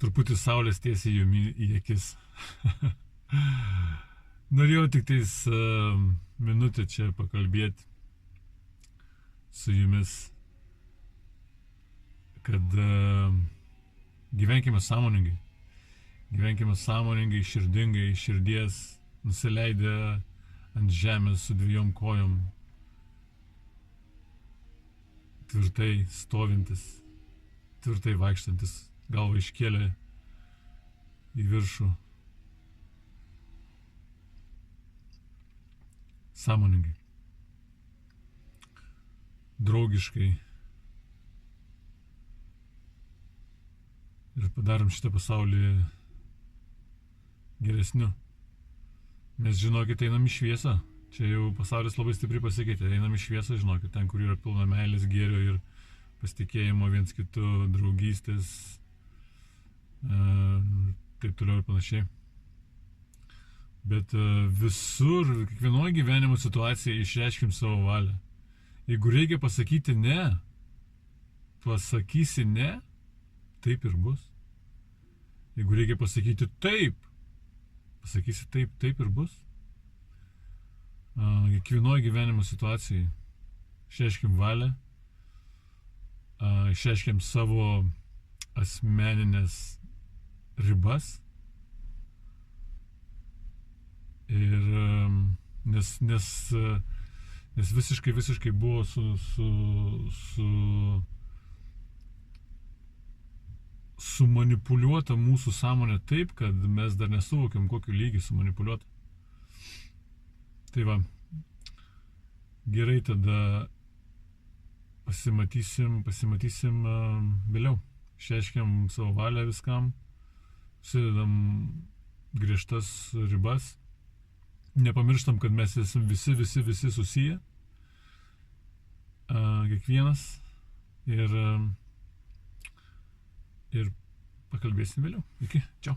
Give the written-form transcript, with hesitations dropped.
truputį saulės tiesiai jum į akis. Norėjau tik tais minutę čia pakalbėti su jumis, kad gyvenkime sąmoningai. Gyvenkime sąmoningai, širdingai, širdies, nusileidę ant žemės su 2 kojom, tvirtai stovintis, tvirtai vaikštantis, galvą iškėlę į viršų. Sąmoningai, draugiškai ir padarom šitą pasaulį geresniu. Nes žinokit, einam į šviesą. Čia jau pasaulis labai stipriai pasikeitė. Einam į šviesą, žinokit, ten, kur yra pilna meilės, gėrio ir pasitikėjimo viens kitu, draugystės, taip toliau ir panašiai. Bet visur, kiekvienoje gyvenimo situacijoje išreiškim savo valią. Jeigu reikia pasakyti ne, pasakysi ne, taip ir bus. Jeigu reikia pasakyti taip, pasakysi taip, taip ir bus. Kiekvienoje gyvenimo situacijai išreiškim valią, išreiškim savo asmeninės ribas ir nes visiškai buvo sumanipuliuota mūsų sąmonė taip, kad mes dar nesuvokiam, kokiu lygiu sumanipuliuota. Tai va, gerai, tada pasimatysim vėliau. Išreiškiam savo valią viskam, susidedam griežtas ribas, nepamirštam, kad mes esam visi susiję, kiekvienas, ir pakalbėsim vėliau. Iki, čiau.